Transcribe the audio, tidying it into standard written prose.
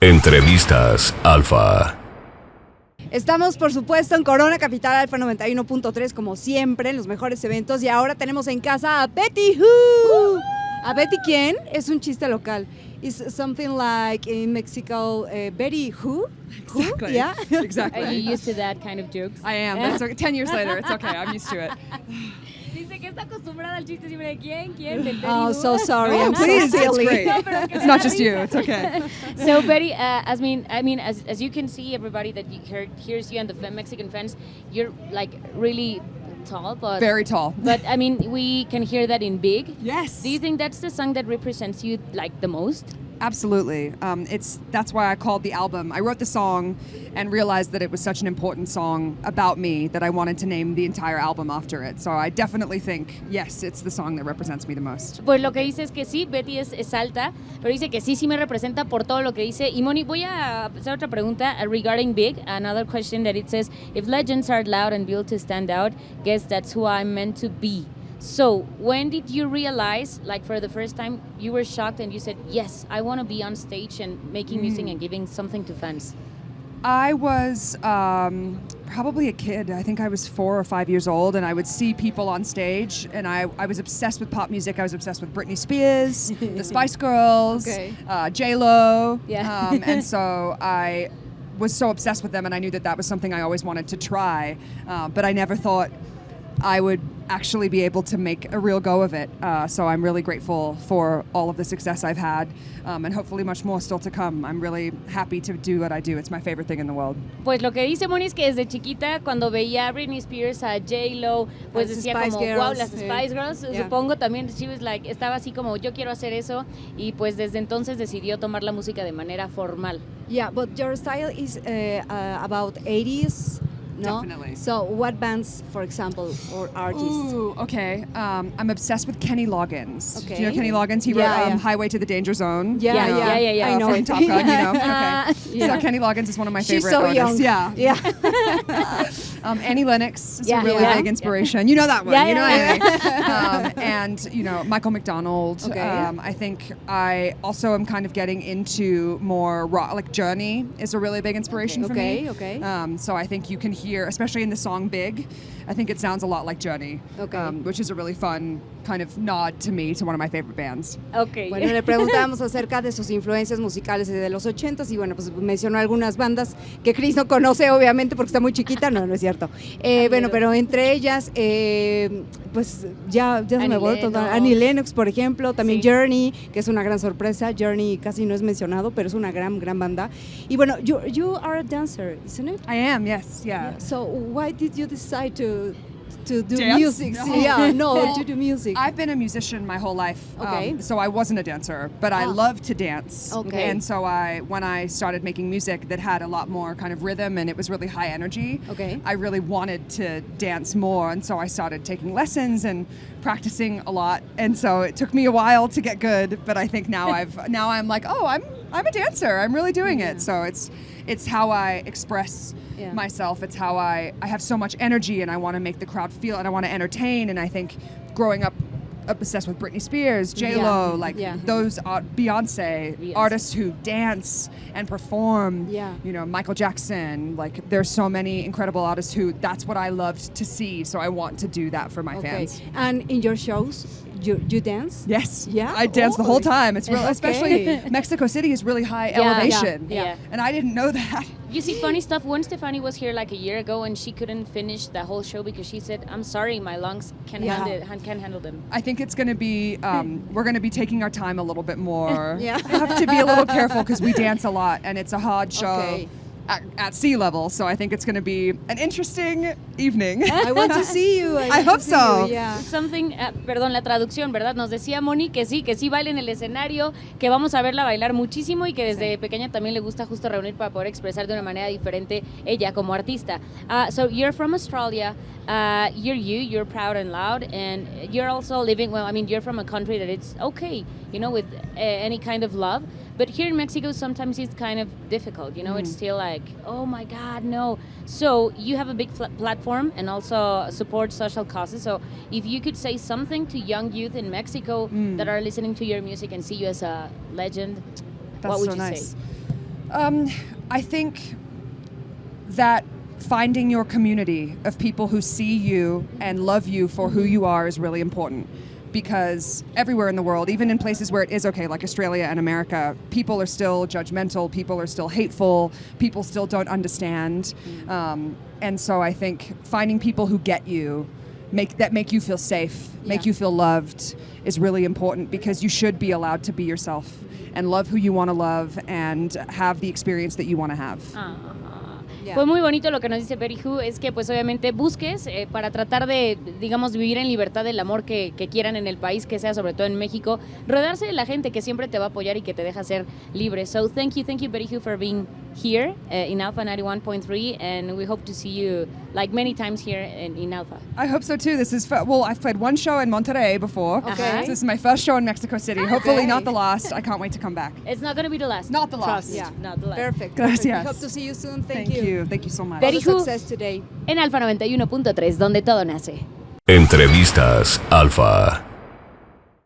Entrevistas Alfa. Estamos, por supuesto, en Corona Capital Alfa 91.3, como siempre, en los mejores eventos. Y ahora tenemos en casa a Betty Who. ¿A Betty quién? Es un chiste local. It's something like in Mexico, Betty Who? Exactly. Yeah? Exactly. Are you used to that kind of jokes? I am. But it's okay. 10 years later, it's okay. I'm used to it. Dice que está acostumbrada al chiste siempre de ¿quién? ¿Quién? Del Betty Oh, Who. so sorry. Oh, I'm so please, it's silly. great. No, pero que It's me not da just you. risa. It's okay. So Betty, as you can see, everybody that hears you and the Mexican fans, you're like really tall, but Very tall. But I mean, we can hear that in Big. Yes. Do you think that's the song that represents you like the most? Absolutely. That's why I called the album. I wrote the song and realized that it was such an important song about me that I wanted to name the entire album after it. So I definitely think, yes, it's the song that represents me the most. Pues lo que dice es que sí, Betty es alta, pero dice que sí me representa por todo lo que dice. Y Moni, voy a hacer otra pregunta regarding Big. Another question that it says, if legends are loud and built to stand out, guess that's who I'm meant to be. So, when did you realize, like for the first time, you were shocked and you said, yes, I want to be on stage and making music and giving something to fans? I was probably a kid. I think I was 4 or 5 years old, and I would see people on stage, and I was obsessed with pop music. I was obsessed with Britney Spears, the Spice Girls, Okay. J-Lo. Yeah. And so I was so obsessed with them, and I knew that was something I always wanted to try, but I never thought I would actually be able to make a real go of it. So I'm really grateful for all of the success I've had, and hopefully much more still to come. I'm really happy to do what I do. It's my favorite thing in the world. Pues lo que dice Moni es que desde chiquita, cuando veía a Britney Spears, a J-Lo, pues Las decía Spice como, Girls, wow, las sí. Spice Girls, Yeah. supongo también, she was like, estaba así como, yo quiero hacer eso, y pues desde entonces decidió tomar la música de manera formal. Yeah, but your style is about 80s, no? Definitely. So what bands, for example, or artists? Ooh, okay. I'm obsessed with Kenny Loggins. Okay. Do you know Kenny Loggins? He Yeah, wrote yeah. Highway to the Danger Zone. Yeah, you know, yeah. I know from it. Top Gun, you know. Okay. Yeah. So Kenny Loggins is one of my She's favorite so artists. young. Yeah. Yeah. Annie Lennox is Yeah, a really yeah. big inspiration. You know that one. Yeah, you know yeah, Annie. And you know Michael McDonald. Okay. I think I also am kind of getting into more rock. Like Journey is a really big inspiration for me. Okay. So I think you can hear, especially in the song Big, I think it sounds a lot like Journey, Okay. which is a really fun kind of nod to me, to one of my favorite bands. Ok. Bueno, le preguntábamos acerca de sus influencias musicales de los 80s y bueno, pues mencionó algunas bandas que Chris no conoce obviamente porque está muy chiquita, no es cierto. Bueno, pero entre ellas, pues ya se me Annie voló todo. Lennox. Annie Lennox, por ejemplo, también Sí. Journey, que es una gran sorpresa. Journey casi no es mencionado, pero es una gran banda. Y bueno, you are a dancer, isn't it? I am, yes, yeah. So why did you decide to do Dance? music? No. Yeah, no, to do music. I've been a musician my whole life, Okay. so I wasn't a dancer, but I Ah. love to dance. Okay. And so when I started making music that had a lot more kind of rhythm and it was really high energy, Okay. I really wanted to dance more, and so I started taking lessons and practicing a lot. And so it took me a while to get good, but I think now I'm like, oh, I'm a dancer. I'm really doing Yeah. it. So it's how I express Yeah. myself. It's how I have so much energy and I want to make the crowd feel and I want to entertain. And I think growing up obsessed with Britney Spears, J-Lo, Yeah. like Yeah. those Beyonce Yes. artists who dance and perform, Yeah. you know, Michael Jackson, like there's so many incredible artists who that's what I loved to see. So I want to do that for my Okay. fans. And in your shows, you dance? Yes. Yeah? I dance the whole Oh. time. It's real, Okay. especially Mexico City is really high Yeah, elevation. yeah. And I didn't know that. You see, funny stuff. When Stefani was here like a year ago and she couldn't finish the whole show because she said, I'm sorry, my lungs can't Yeah. handle them. I think it's going to be, we're going to be taking our time a little bit more. Yeah. Have to be a little careful because we dance a lot and it's a hard show Okay. at sea level. So I think it's going to be an interesting evening. I want to see you. I want hope to see so. you, yeah. Something, perdón, la traducción, ¿verdad? Nos decía Moni que sí baila en el escenario, que vamos a verla bailar muchísimo y que desde pequeña también le gusta justo reunir para poder expresar de una manera diferente ella como artista. So you're from Australia, you're proud and loud, and you're also living, well, I mean, you're from a country that it's okay, you know, with any kind of love. But here in Mexico, sometimes it's kind of difficult, you know, it's still like, oh my God, no. So you have a big platform and also support social causes. So if you could say something to young youth in Mexico that are listening to your music and see you as a legend, That's what would so you nice. say? I think that finding your community of people who see you and love you for who you are is really important. Because everywhere in the world, even in places where it is okay, like Australia and America, people are still judgmental, people are still hateful, people still don't understand. And so I think finding people who get you, make you feel safe, make you feel loved, is really important, because you should be allowed to be yourself and love who you want to love and have the experience that you want to have. Yeah. Fue muy bonito lo que nos dice Betty Who, es que pues obviamente busques para tratar de, digamos, vivir en libertad el amor que quieran en el país que sea, sobre todo en México, rodearse de la gente que siempre te va a apoyar y que te deja ser libre. So thank you Betty Who for being here in Alfa 91.3, and we hope to see you like many times here in Alfa. I hope so too. This is well, I've played one show in Monterrey before. Okay. So this is my first show in Mexico City. Hopefully not the last. I can't wait to come back. It's not going to be the last. Not the last. Trust. Not the last. Perfect. Gracias. We hope to see you soon. Thank you. Thank you so much. Betty Who, Success today. en Alfa 91.3, donde todo nace. Entrevistas Alfa.